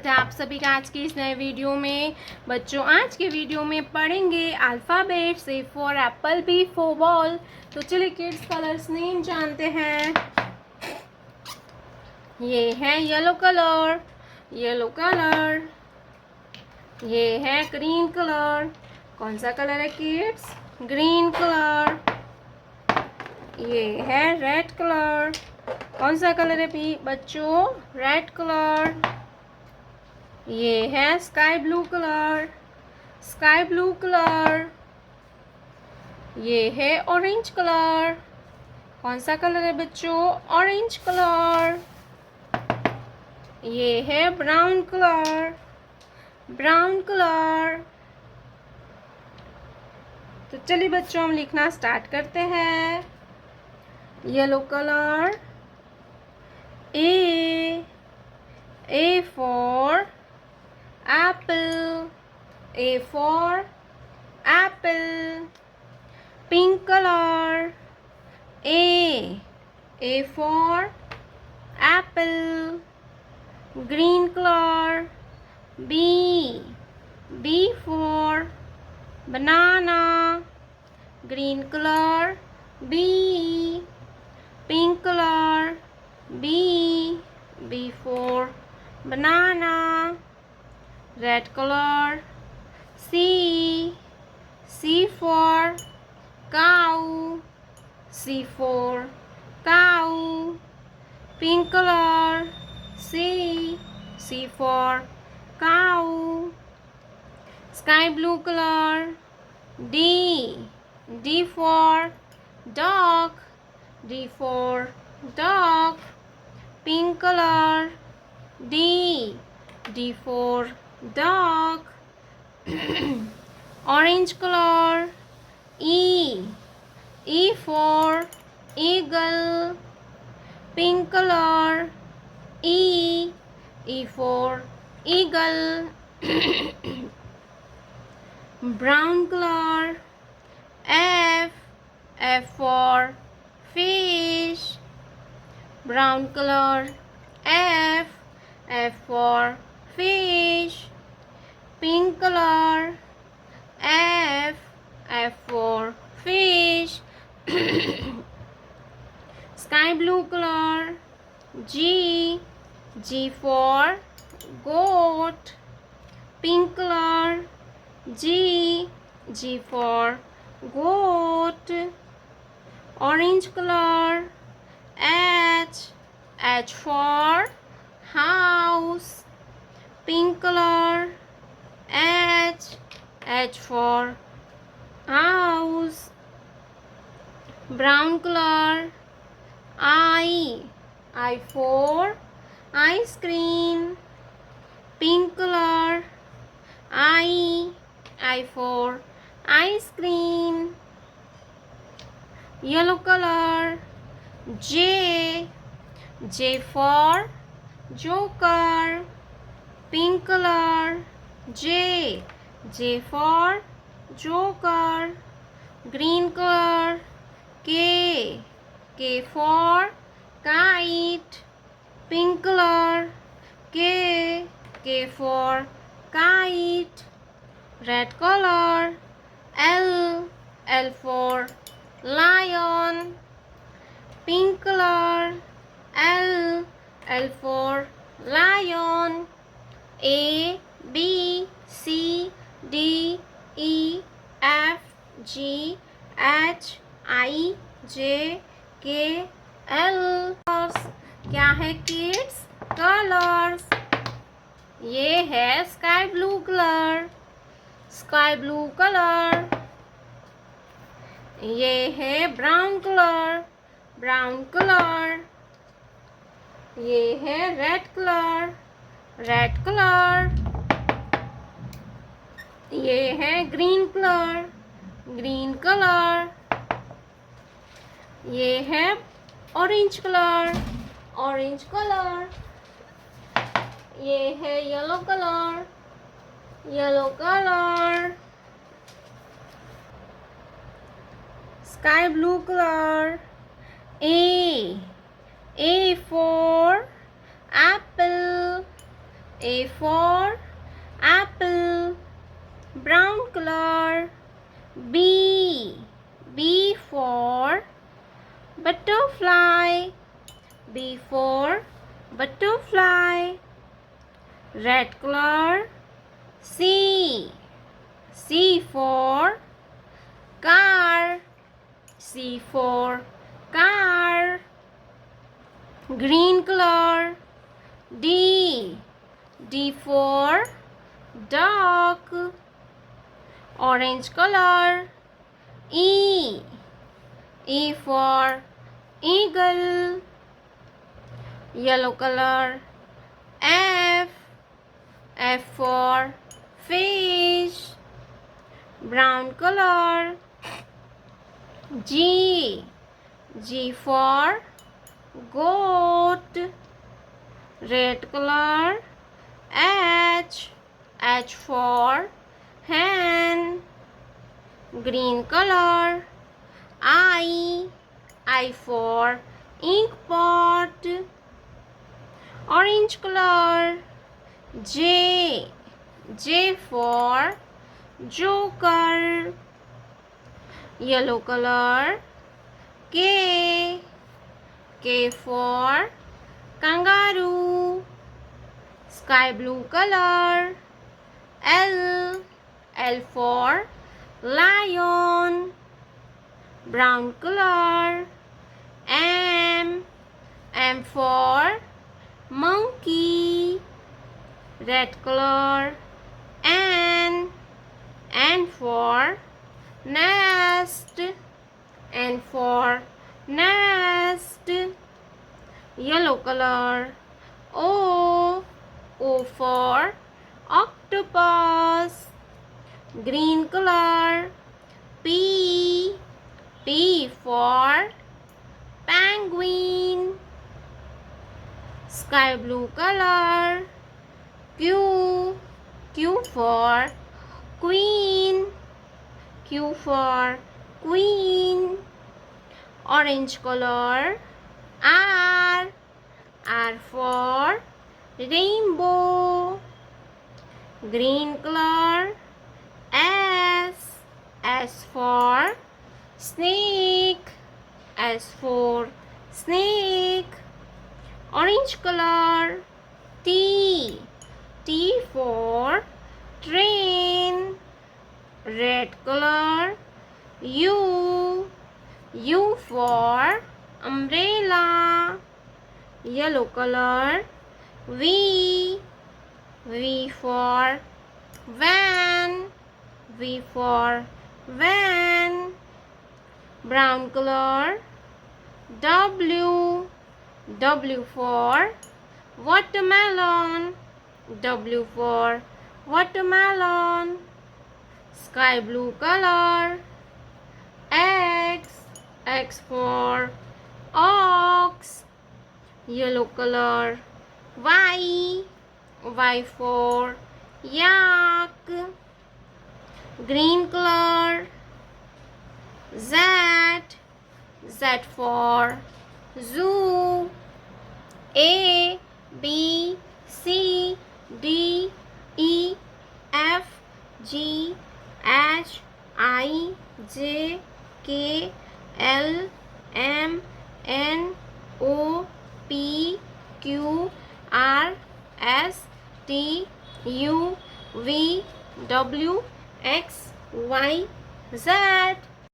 स्वागत है आप सभी का आज की इस नए वीडियो में। बच्चों, आज के वीडियो में पढ़ेंगे alphabets. A for apple, B for ball. तो चलिए किड्स कलर्स नेम जानते हैं। ये है येलो कलर, येलो कलर। ये है ग्रीन कलर। कौन सा कलर है किड्स? Green colour. ये है रेड कलर। कौन सा कलर है भी बच्चों? Red colour. ये है sky blue colour, sky blue colour. ये है ऑरेंज कलर। कौन सा कलर है बच्चों? Orange colour. ये है ब्राउन कलर, ब्राउन कलर। तो चलिए बच्चों, हम लिखना स्टार्ट करते हैं। Yellow colour. A for apple, A for apple. Pink color. A for apple. Green color. B for banana. Green color. B. Pink color. B for banana. Red color. C for cow, C for cow. Pink color. C for cow. Sky blue color. D for dog, D for dog. Pink color. D for dog. Orange color. E for eagle. Pink color. E for eagle. Brown color. F for fish. Brown color. F for fish. Pink color. F for fish. Sky blue color. G for goat. Pink color. G for goat. Orange color. H for house. Pink color. H for house. Brown color. I for ice cream. Pink color. I for ice cream. Yellow color. J for joker. Pink color. J for joker. Green color. K for kite. Pink color. K for kite. Red color. L for lion. Pink color. L for lion. A B C D E F G H I J K L। क्या है kids? Colours. ये है sky blue colour, sky blue colour. ये है brown colour, brown colour. ये है red colour, red colour. ये है ग्रीन कलर, ग्रीन कलर। ये है ऑरेंज कलर, ऑरेंज कलर। ये है yellow colour, yellow colour. Sky blue colour. A for apple, A for apple, brown color. B. B for butterfly. B for butterfly. Red color. C. C for car. C for car. Green color. D. D for duck. Orange color. E. E for eagle. Yellow color. F. F for fish. Brown color. G. G for goat. Red color. H. H for hen. Green color. I. I for ink pot. Orange color. J. J for joker. Yellow color. K. K for kangaroo. Sky blue color. L. L for lion. Brown color. M. M for monkey. Red color. N. N for nest. N for nest. Yellow color. O. O for octopus. Green color. P. P for penguin. Sky blue color. Q. Q for queen. Q for queen. Orange color. R. R for rainbow. Green color. S. S for snake. S for snake. Orange color. T. T for train. Red color. U. U for umbrella. Yellow color. V. V for van. V for van. Brown color. W. W for watermelon. W for watermelon. Sky blue color. X. X for ox. Yellow color. Y. Y for yak. Green color. Z. Z for zoo. A. B. C. D. E. F. G. H. I. J. K. L. M. N. O. P. Q. R. S. T. U. V. W. X. Y. Z.